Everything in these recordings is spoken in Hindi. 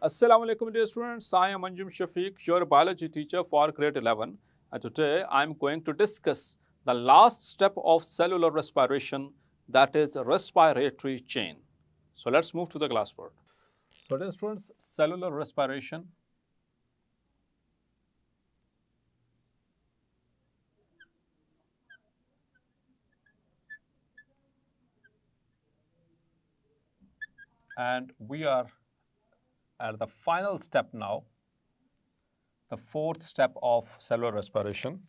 Assalamu alaikum dear students, I am Anjum Shafiq, your biology teacher for grade 11, and today I am going to discuss the last step of cellular respiration, that is respiratory chain. So let's move to the classboard. So dear students, cellular respiration. And we are at the final step now, the fourth step of cellular respiration.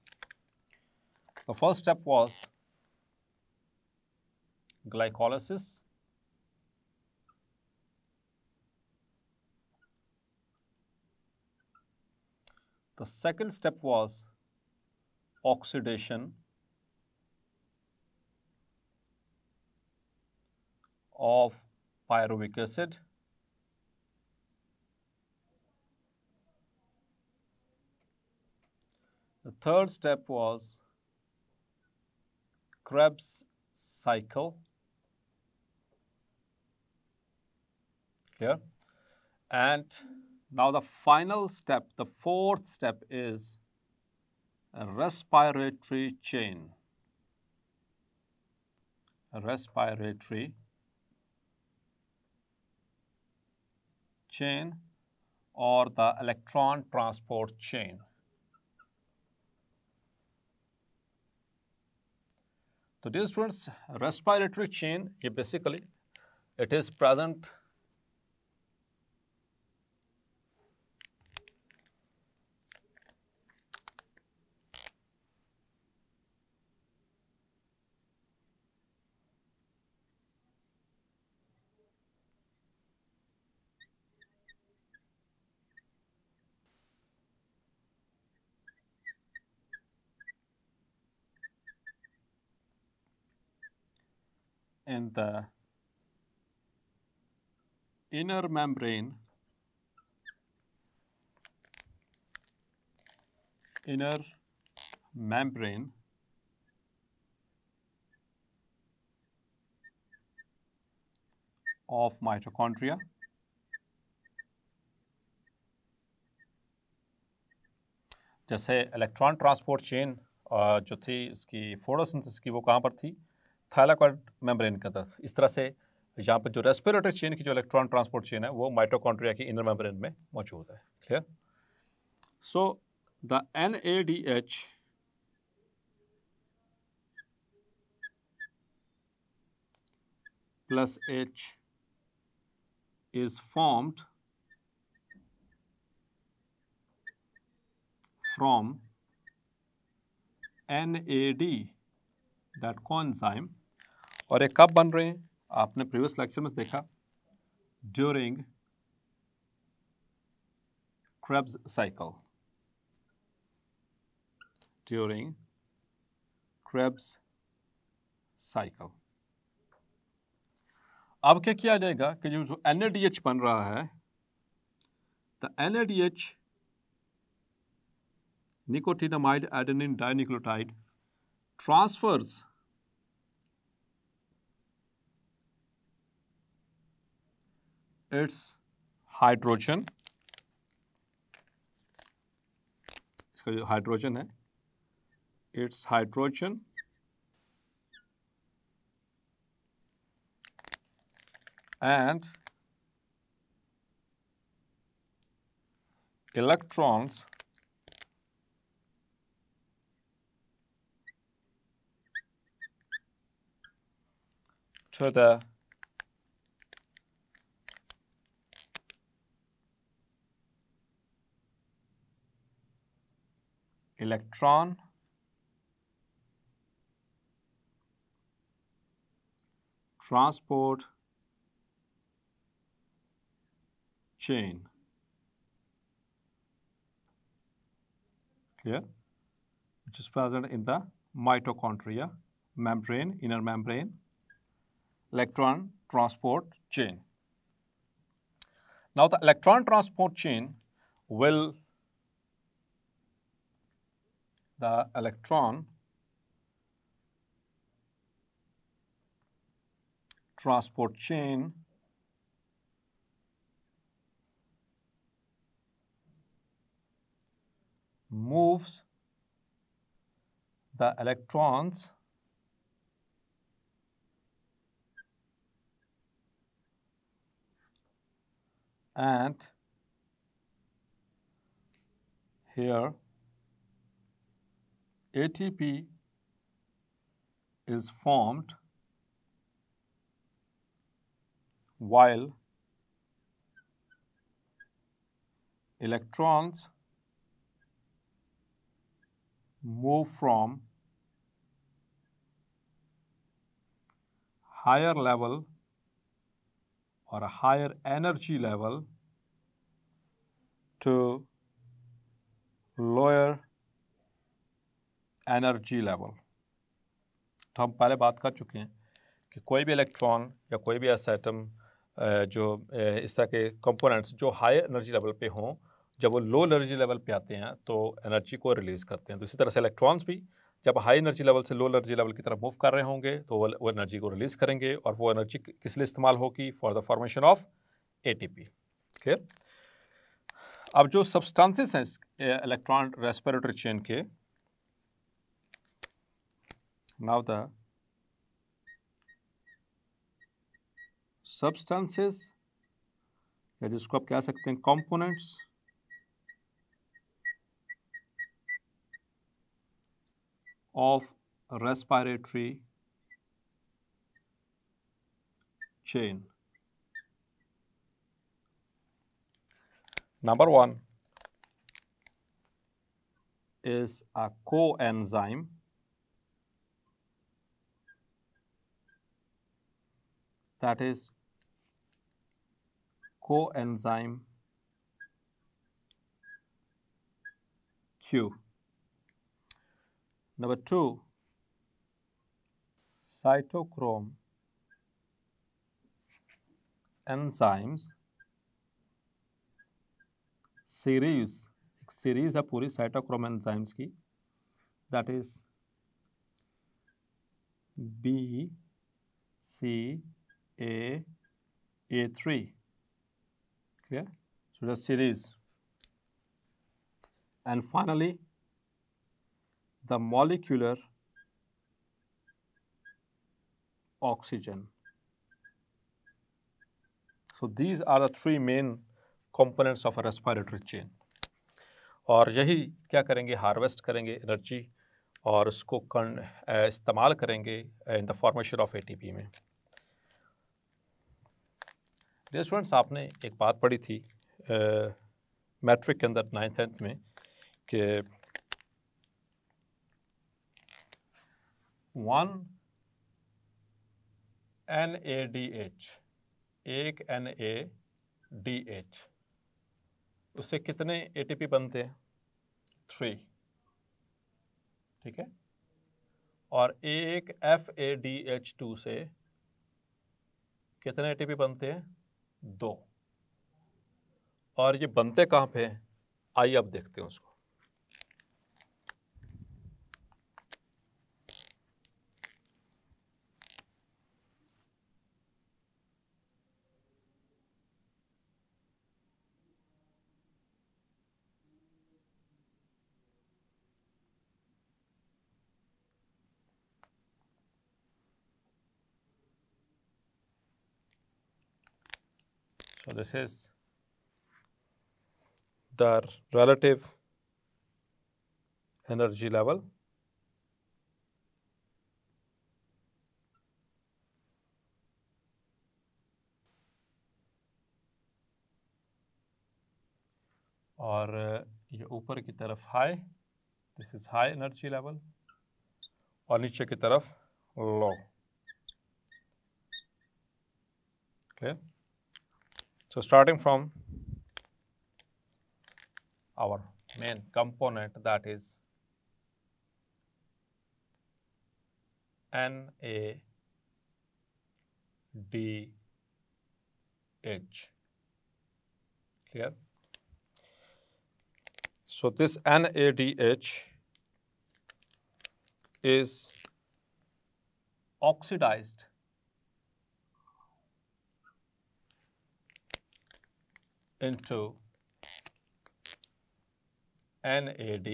The first step was glycolysis. The second step was oxidation of pyruvic acid. The third step was Krebs cycle. Clear? And now the final step, the fourth step is a respiratory chain. A respiratory chain or the electron transport chain. So dear students, respiratory chain, basically it is present in the inner membrane of mitochondria. जैसे इलेक्ट्रॉन ट्रांसपोर्ट चेन जो थी इसकी फोटोसिंथेसिस की वो कहाँ पर थी, थाइलाकॉइड मेम्ब्रेन के अंदर। इस तरह से यहाँ पर जो रेस्पिरेटरी चेन की जो इलेक्ट्रॉन ट्रांसपोर्ट चेन है वो माइटोकॉन्ड्रिया की इनर मेम्ब्रेन में मौजूद है। Clear? So the NADH plus H is formed from NAD, that coenzyme, और ये कब बन रहे हैं आपने प्रीवियस लेक्चर में देखा, during Krebs cycle. During Krebs cycle. अब क्या किया जाएगा कि जो NADH बन रहा है, the NADH nicotinamide adenine dinucleotide transfers its hydrogen, इसका जो हाइड्रोजन है, its hydrogen and electrons to the electron transport chain. Clear? Which is present in the mitochondria membrane, inner membrane, electron transport chain. Now the electron transport chain will, the electron transport chain moves the electrons and here ATP is formed while electrons move from higher level or a higher energy level to lower energy level. तो हम पहले बात कर चुके हैं कि कोई भी इलेक्ट्रॉन या कोई भी ऐसा एटम जो इस तरह के कंपोनेंट्स जो हाई एनर्जी लेवल पे हों, जब वो लो एनर्जी लेवल पे आते हैं तो एनर्जी को रिलीज़ करते हैं। तो इसी तरह से इलेक्ट्रॉन्स भी जब हाई एनर्जी लेवल से लो एनर्जी लेवल की तरफ मूव कर रहे होंगे तो वो एनर्जी को रिलीज़ करेंगे, और वो एनर्जी किस लिए इस्तेमाल होगी? For the formation of ATP. Clear? अब जो सब्सटेंसेस हैं इलेक्ट्रॉन रेस्पिरेटरी चेन के, नाउ द substances या जिसको आप कह सकते हैं components of respiratory chain. Number one is a coenzyme that is coenzyme Q. Number two, cytochrome enzymes series, एक सीरीज है पूरी cytochrome enzymes की, that is B C A3. Clear? So the series. And finally, the molecular oxygen. So these are the three main components of a respiratory chain. और यही क्या करेंगे? हार्वेस्ट करेंगे एनर्जी और उसको इस्तेमाल करेंगे in the formation of ATP में। डियर स्टूडेंट्स, आपने एक बात पढ़ी थी मैट्रिक के अंदर 9th में कि 1 NADH, एक NADH, उससे कितने ATP बनते हैं? 3, ठीक है। और एक FADH2 से कितने ATP बनते हैं? 2। और ये बनते कहाँ पे हैं? आइए अब देखते हैं उसको। So this is the relative energy level और ये ऊपर की तरफ high, this is high energy level, और नीचे की तरफ लो। Clear? So starting from our main component, that is NADH. Clear? So this NADH is oxidized into NAD,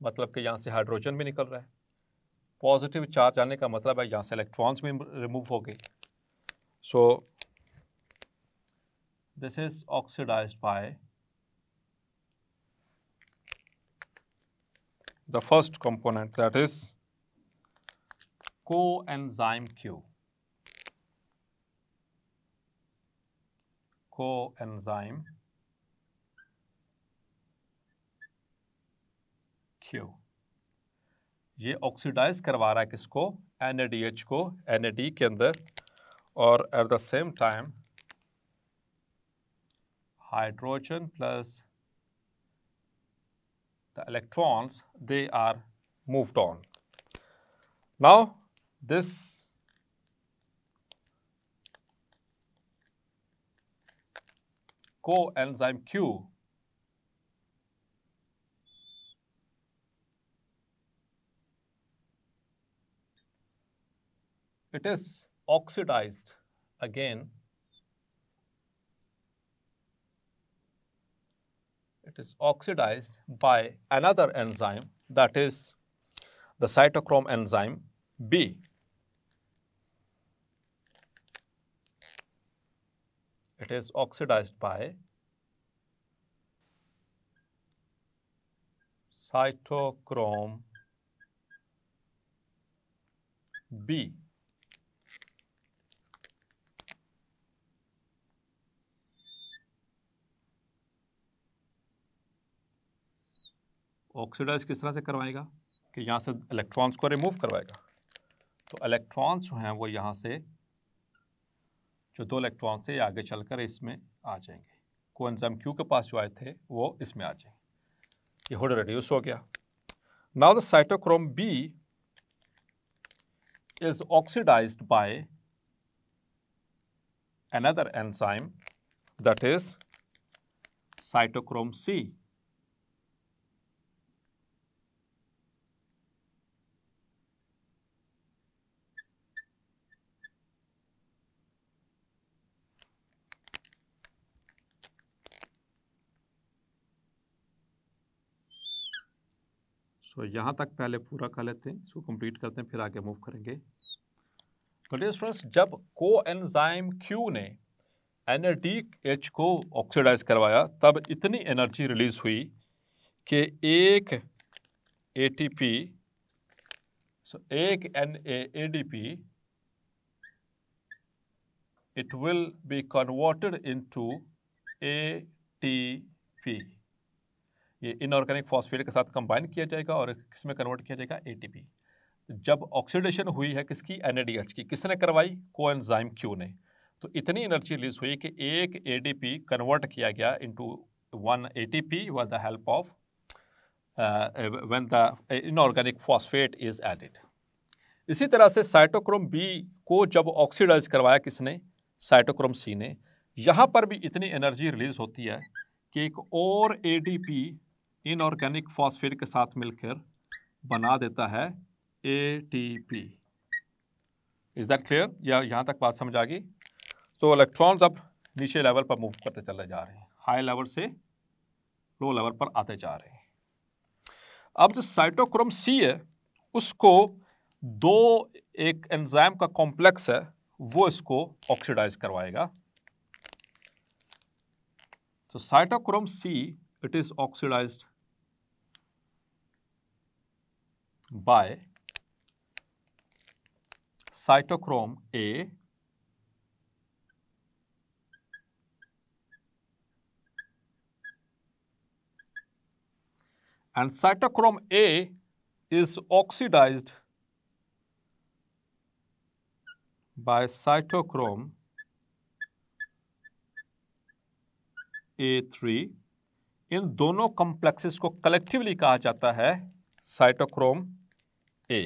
मतलब कि यहाँ से हाइड्रोजन भी निकल रहा है। पॉजिटिव चार्ज आने का मतलब है यहाँ से इलेक्ट्रॉन्स भी रिमूव हो गए। So this is oxidized by the first component, that is coenzyme Q. Coenzyme Q ये ऑक्सीडाइज करवा रहा है किसको? NADH को NAD के अंदर, और at the same time hydrogen plus the electrons, they are moved on. Now this coenzyme Q it is oxidized again. It is oxidized by another enzyme, that is the cytochrome enzyme B. It is oxidized by cytochrome B. Oxidize किस तरह से करवाएगा कि यहाँ से इलेक्ट्रॉन्स को रिमूव करवाएगा। तो इलेक्ट्रॉन्स जो हैं वो यहाँ से, जो 2 इलेक्ट्रॉन से आगे चलकर इसमें आ जाएंगे। कोएंजाइम Q के पास जो आए थे वो इसमें आ जाएंगे। ये हुड रिड्यूस हो गया। Now the cytochrome B is oxidized by another enzyme, that is cytochrome C. सो यहाँ तक पहले पूरा कर लेते हैं, इसको कंप्लीट करते हैं, फिर आगे मूव करेंगे। तो डियर स्टूडेंट्स, जब कोएंजाइम Q ने NADH को ऑक्सीडाइज करवाया तब इतनी एनर्जी रिलीज हुई कि एक ATP, एक NADP, it will be converted into ATP. ये इनऑर्गेनिक फॉस्फेट के साथ कंबाइन किया जाएगा और किसमें कन्वर्ट किया जाएगा? ATP। जब ऑक्सीडेशन हुई है किसकी? NADH की। किसने करवाई? कोएंजाइम Q ने। तो इतनी एनर्जी रिलीज हुई कि एक ADP कन्वर्ट किया गया into 1 ATP with the help of when the inorganic phosphate is added. इसी तरह से साइटोक्रोम B को जब ऑक्सीडाइज करवाया किसने? साइटोक्रोम C ने। यहाँ पर भी इतनी एनर्जी रिलीज होती है कि एक और ADP इनऑर्गेनिक फॉस्फेट के साथ मिलकर बना देता है ATP। Is that clear? या यहाँ तक बात समझ आ गई? तो इलेक्ट्रॉन्स अब नीचे लेवल पर मूव करते चले जा रहे हैं, हाई लेवल से लो लेवल पर आते जा रहे हैं। अब जो साइटोक्रोम C है उसको एक एंजाइम का कॉम्प्लेक्स है वो इसको ऑक्सीडाइज करवाएगा। तो cytochrome C, it is oxidized by cytochrome A and cytochrome A is oxidized by cytochrome A3। इन दोनों कॉम्प्लेक्सेस को कलेक्टिवली कहा जाता है cytochrome A।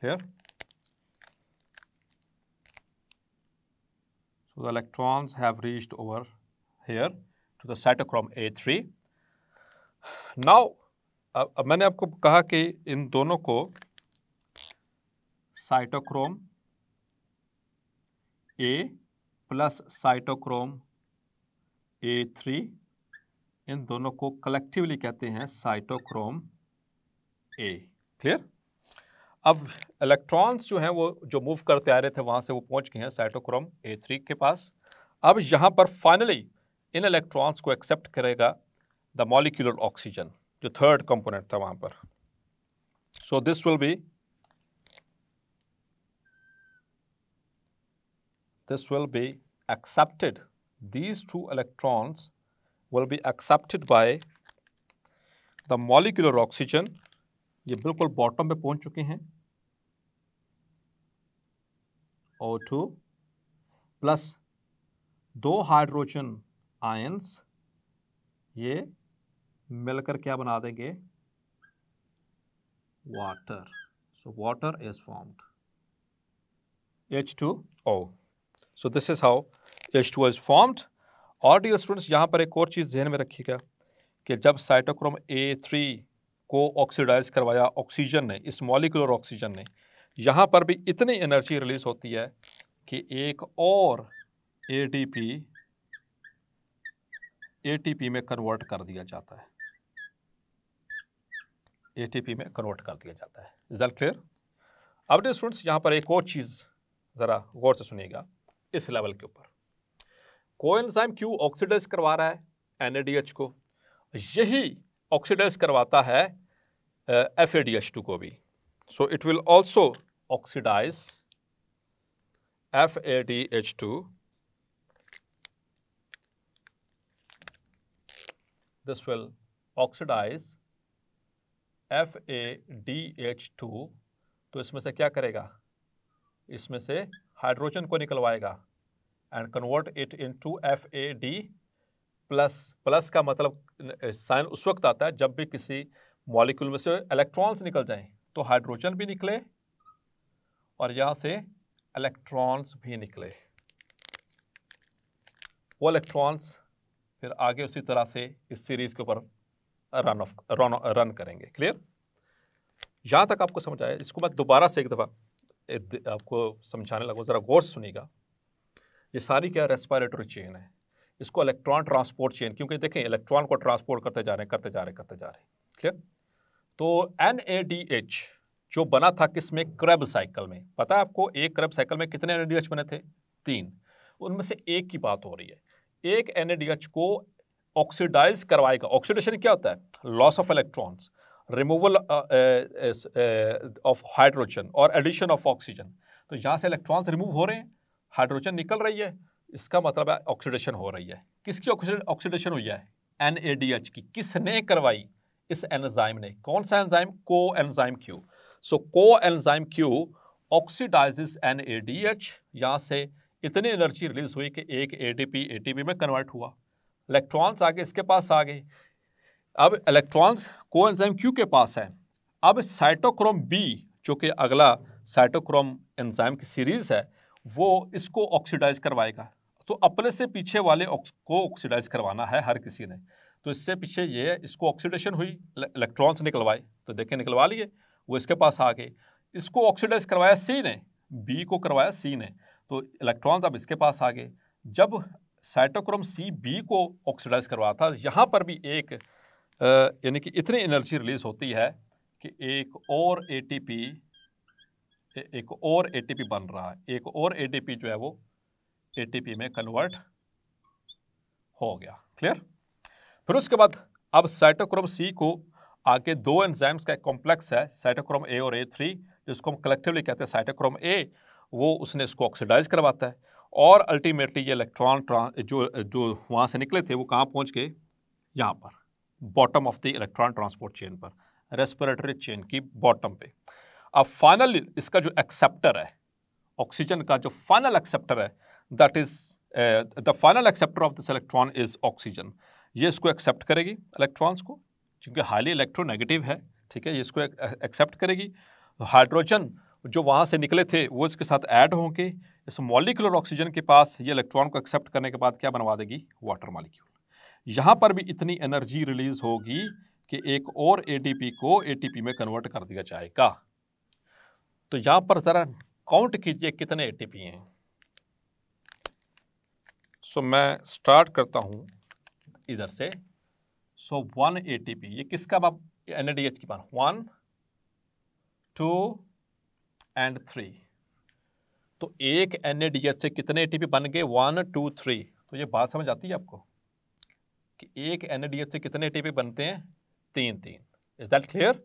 Clear? So the electrons have reached over here to the cytochrome A3. Now अब मैंने आपको कहा कि इन दोनों को cytochrome A plus cytochrome A3, इन दोनों को कलेक्टिवली कहते हैं साइटोक्रोम A। क्लियर? अब इलेक्ट्रॉन्स जो हैं वो जो मूव करते आ रहे थे वहाँ से वो पहुँच गए हैं साइटोक्रोम A3 के पास। अब यहाँ पर फाइनली इन इलेक्ट्रॉन्स को एक्सेप्ट करेगा द मॉलिक्यूलर ऑक्सीजन, जो थर्ड कंपोनेंट था वहाँ पर। So this will be accepted, these two electrons will be accepted by the molecular oxygen। ये बिल्कुल बॉटम पे पहुंच चुके हैं। O2 प्लस 2 हाइड्रोजन आयंस, ये मिलकर क्या बना देंगे? Water. So water is formed, H2O। So this is how H2O is formed. और डियर स्टूडेंट्स, यहाँ पर एक और चीज़ ध्यान में रखिएगा कि जब साइटोक्रोम A3 को ऑक्सीडाइज करवाया ऑक्सीजन ने, इस मॉलिक्यूलर ऑक्सीजन ने, यहाँ पर भी इतनी एनर्जी रिलीज होती है कि एक और ATP में कन्वर्ट कर दिया जाता है। ATP में कन्वर्ट कर दिया जाता है। Is that clear? अब डियर स्टूडेंट्स, यहाँ पर एक और चीज़ ज़रा गौर से सुनिएगा इस लेवल के ऊपर। कोएंजाइम क्यों ऑक्सीडाइज करवा रहा है NADH को? यही ऑक्सीडाइज करवाता है FADH2 को भी। So it will also oxidize FADH2। This will oxidize FADH2। तो इसमें से क्या करेगा? इसमें से हाइड्रोजन को निकलवाएगा and convert it into FAD plus. Plus का मतलब साइन उस वक्त आता है जब भी किसी मॉलिक्यूल में से इलेक्ट्रॉन्स निकल जाएं, तो हाइड्रोजन भी निकले और यहाँ से इलेक्ट्रॉन्स भी निकले। वो इलेक्ट्रॉन्स फिर आगे उसी तरह से इस सीरीज के ऊपर रन करेंगे। क्लियर? यहाँ तक आपको समझ आया? इसको मैं दोबारा से एक दफ़ा आपको समझाने लगा, ज़रा गौर से सुनिएगा। ये सारी क्या रेस्पिरेटरी चेन है, इसको इलेक्ट्रॉन ट्रांसपोर्ट चेन, क्योंकि देखें इलेक्ट्रॉन को ट्रांसपोर्ट करते जा रहे हैं। क्लियर? तो NADH जो बना था किसमें? क्रेब साइकिल में। पता है आपको एक क्रेब साइकिल में कितने NADH बने थे? 3। उनमें से एक की बात हो रही है। एक NADH को ऑक्सीडाइज करवाएगा। ऑक्सीडेशन क्या होता है? Loss of electrons, removal of hydrogen और एडिशन ऑफ ऑक्सीजन। तो यहाँ से इलेक्ट्रॉन्स रिमूव हो रहे हैं, हाइड्रोजन निकल रही है, इसका मतलब है ऑक्सीडेशन हो रही है। किसकी ऑक्सीडेशन हुई है? NADH की। किसने करवाई? इस एंजाइम ने। कौन सा एंजाइम? Coenzyme Q। सो कोएंजाइम Q ऑक्सीडाइजेस NADH। यहाँ से इतनी एनर्जी रिलीज हुई कि एक ATP में कन्वर्ट हुआ, इलेक्ट्रॉन्स आगे इसके पास आ गए। अब इलेक्ट्रॉन्स कोएंजाइम Q के पास है। अब साइटोक्रोम B जो कि अगला साइटोक्रोम एंजाइम की सीरीज है, वो इसको ऑक्सीडाइज करवाएगा। तो अपने से पीछे वाले को ऑक्सीडाइज करवाना है हर किसी ने। तो इससे पीछे ये है, इसको ऑक्सीडेशन हुई, इलेक्ट्रॉन्स निकलवाए, तो देखें निकलवा लिए, वो इसके पास आ गए। इसको ऑक्सीडाइज करवाया C ने, B को करवाया C ने, तो इलेक्ट्रॉन्स अब इसके पास आ गए। जब साइटोक्रोम C B को ऑक्सीडाइज करवाता, यहाँ पर भी एक यानी कि इतनी एनर्जी रिलीज होती है कि एक और ATP बन रहा है। एक और ATP जो है वो ATP में कन्वर्ट हो गया। क्लियर? फिर उसके बाद अब साइटोक्रोम C को आगे 2 एंजाइम्स का एक कॉम्प्लेक्स है, साइटोक्रोम A और A3, जिसको हम कलेक्टिवली कहते हैं साइटोक्रोम A, वो उसने इसको ऑक्सीडाइज करवाता है और अल्टीमेटली ये इलेक्ट्रॉन जो वहाँ से निकले थे वो कहाँ पहुँच गए? यहाँ पर bottom of the electron transport chain पर, रेस्पिरेटरी चेन की बॉटम पे। अब फाइनल इसका जो एक्सेप्टर है, ऑक्सीजन का जो फाइनल एक्सेप्टर है, that is the final acceptor of this electron is oxygen. ये इसको एक्सेप्ट करेगी इलेक्ट्रॉन्स को, क्योंकि हाईली इलेक्ट्रोनेगेटिव है। ठीक है, ये इसको एक्सेप्ट करेगी। हाइड्रोजन जो वहाँ से निकले थे वो इसके साथ ऐड होंगे। इस मॉलिक्यूलर ऑक्सीजन के पास ये इलेक्ट्रॉन को एक्सेप्ट करने के बाद क्या बनवा देगी? Water molecule. यहाँ पर भी इतनी एनर्जी रिलीज होगी कि एक और एटीपी को एटीपी में कन्वर्ट कर दिया जाएगा। तो यहाँ पर ज़रा काउंट कीजिए कितने एटीपी हैं। सो मैं स्टार्ट करता हूँ इधर से। सो 1 एटीपी, ये किसका NADH की बात, 1 2 एंड 3। तो एक NADH से कितने एटीपी बन गए, 1 2 3। तो ये बात समझ आती है आपको कि एक NADH से कितने एटीपी बनते हैं, 3। Is that clear?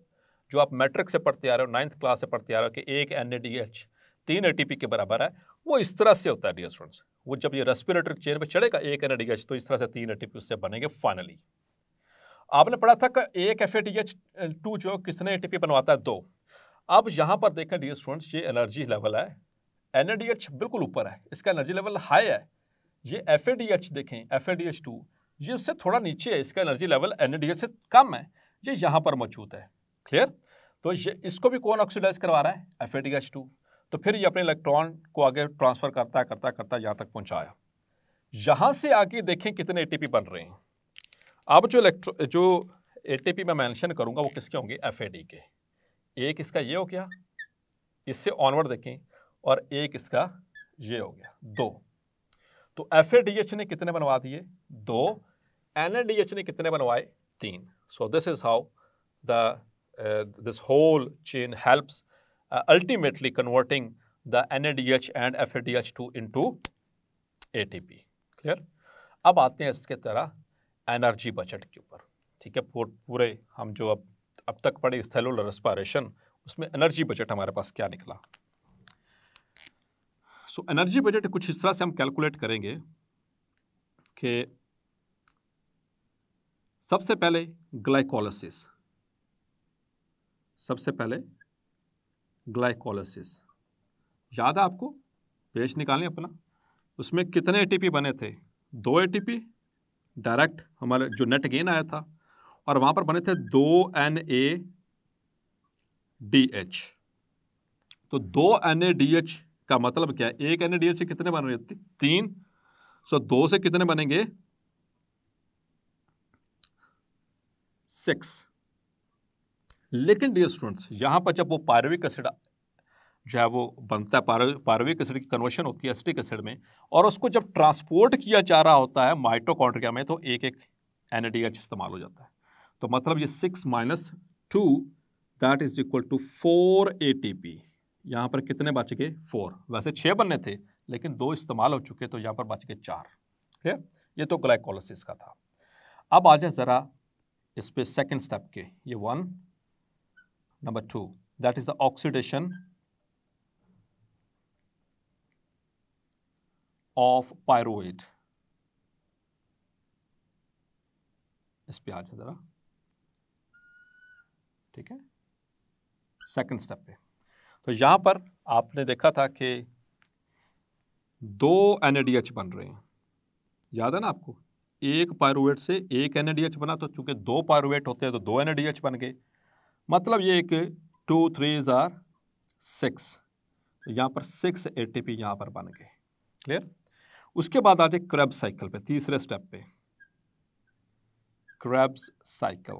जो आप मैट्रिक से पढ़ते आ रहे हो, 9th क्लास से पढ़ते आ रहे हो कि एक NADH 3 एटीपी के बराबर है, वो इस तरह से होता है डियर स्टूडेंट्स। वो जब ये रेस्पिरेटरी चेन पे चढ़ेगा एक NADH, तो इस तरह से 3 एटीपी उससे बनेंगे फाइनली। आपने पढ़ा था कि एक FADH2 जो कितने एटीपी बनवाता है, 2। अब यहां पर देखें डियर स्टूडेंट्स, ये एनर्जी लेवल है, NADH बिल्कुल ऊपर है, इसका एनर्जी लेवल हाई है। ये FADH देखें, FADH2 ये उससे थोड़ा नीचे है, इसका एनर्जी लेवल NADH से कम है, ये यहां पर मौजूद है। क्लियर? तो ये इसको भी कौन ऑक्सीडाइज करवा रहा है, FADH2। तो फिर ये अपने इलेक्ट्रॉन को आगे ट्रांसफर करता यहां तक पहुंचाया। यहां से आगे देखें कितने एटीपी बन रहे हैं। अब जो एटीपी मैं मेंशन करूंगा वो किसके होंगे, FAD के। एक इसका ये हो गया, इससे ऑनवर्ड देखें, और एक इसका ये हो गया, 2। तो FADH ने कितने बनवा दिए, 2। NADH ने कितने बनवाए, 3। सो this is how this whole chain helps ultimately converting the NADH and FADH2 into ATP. Clear? अब आते हैं इसके तरह एनर्जी बजट के ऊपर। ठीक है, पूरे हम जो अब तक पढ़े सेलुलर रेस्पिरेशन, उसमें एनर्जी बजट हमारे पास क्या निकला। सो एनर्जी बजट कुछ इस तरह से हम कैलकुलेट करेंगे कि सबसे पहले ग्लाइकोलाइसिस, याद है आपको, पेज निकालें अपना, उसमें कितने एटीपी बने थे, 2 एटीपी डायरेक्ट हमारे जो नेट गेन आया था, और वहां पर बने थे 2 NADH। तो 2 NADH का मतलब क्या है, एक NADH से कितने बन रहे हैं, 3। सो 2 से कितने बनेंगे, 6। लेकिन डियर स्टूडेंट्स, यहां पर जब वो पायरुविक एसिड जो है वो बनता है, पायरुविक एसिड की कन्वर्शन होती है एसिटिक एसिड में, और उसको जब ट्रांसपोर्ट किया जा रहा होता है माइटोकॉन्ड्रिया में, तो एक NADH इस्तेमाल हो जाता है। तो मतलब ये 6 - 2 that is equal to 4 ATP। यहाँ पर कितने बच गए, 4। वैसे 6 बनने थे, लेकिन 2 इस्तेमाल हो चुके, तो यहाँ पर बच गए 4। ठीक है, ये तो ग्लाइकोलाइसिस का था। अब आ जाए जरा इस पे सेकेंड स्टेप के, ये 1। Number 2 that is the oxidation of pyruvate. इस पे आ जाए जरा, ठीक है, सेकंड स्टेप पे। तो यहां पर आपने देखा था कि 2 NADH बन रहे हैं, याद है ना आपको, एक पायरुवेट से एक NADH बना, तो चूंकि 2 पायरुवेट होते हैं तो 2 NADH बन गए, मतलब ये एक 2 3s are 6। तो यहां पर 6 ATP यहां पर बन गए। क्लियर? उसके बाद आ जाए क्रेब्स साइकिल पे, तीसरे स्टेप पे, क्रेब्स साइकिल।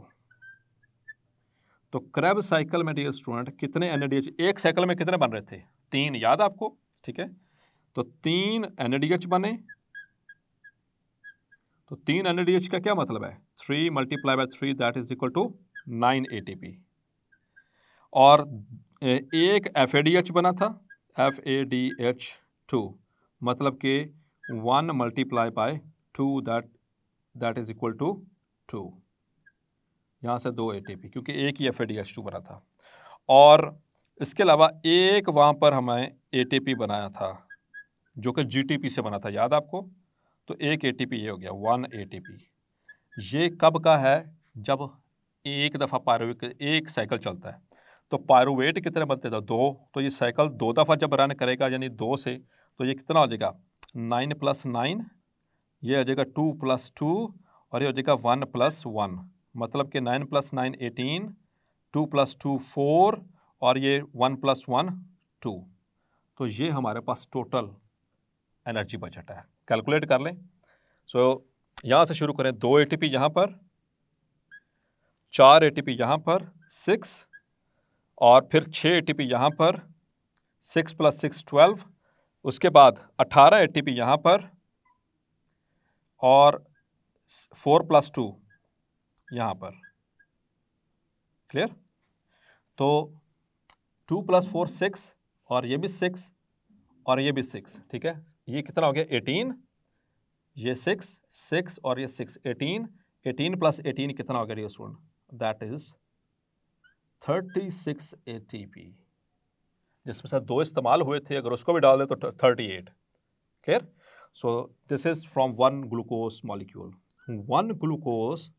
तो क्रेब्स साइकिल में डियर स्टूडेंट कितने NADH, एक साइकिल में कितने बन रहे थे, 3, याद आपको, ठीक है। तो 3 NADH बने, तो 3 NADH का क्या मतलब है, 3 × 3 that is equal to 9 ATP। और एक FADH बना था, FADH2, मतलब कि 1 × 2 दैट इज इक्वल टू 2। यहाँ से 2 ATP, क्योंकि एक ही FADH2 बना था। और इसके अलावा एक वहाँ पर हमें ATP बनाया था जो कि GTP से बना था, याद आपको। तो एक ATP ये हो गया, 1 ATP। ये कब का है, जब एक दफ़ा पायरुवेट एक साइकिल चलता है। तो पायरुवेट कितने बनते थे, 2। तो ये साइकिल 2 दफ़ा जब रन करेगा, यानी 2 से, तो ये कितना हो जाएगा, 9 + 9, ये हो जाएगा 2 + 2, और ये हो जाएगा 1 + 1, मतलब कि 9 + 9 18, 2 + 2 4, और ये 1 + 1 2। तो ये हमारे पास टोटल एनर्जी बजट है, कैलकुलेट कर लें। सो यहाँ से शुरू करें, 2 ATP यहाँ पर, 4 ATP यहाँ पर, 6, और फिर 6 ATP यहाँ पर, 6 + 6 12, उसके बाद 18 ATP यहाँ पर, और 4 + 2 यहाँ पर। क्लियर? तो 2 + 4 6, और ये भी 6, और ये भी 6, ठीक है। ये कितना हो गया? 18, ये 6, 6 और ये 6, 18, 18 + 18 कितना हो गया dear student? That is 36 ATP, जिसमें से 2 इस्तेमाल हुए थे, अगर उसको भी डाल दे तो 38। Clear? So this is from 1 glucose molecule. 1 glucose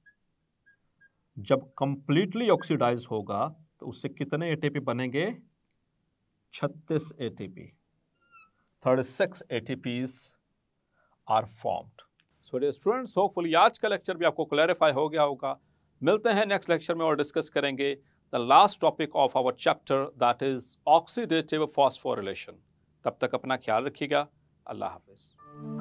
जब कंप्लीटली ऑक्सीडाइज होगा तो उससे कितने ATP बनेंगे? 36 ATP। 36 ATPs are formed. So dear students, hopefully आज का लेक्चर भी आपको क्लैरिफाई हो गया होगा। मिलते हैं नेक्स्ट लेक्चर में और डिस्कस करेंगे the last topic of our chapter, that is oxidative phosphorylation. तब तक अपना ख्याल रखिएगा। अल्लाह हाफिज।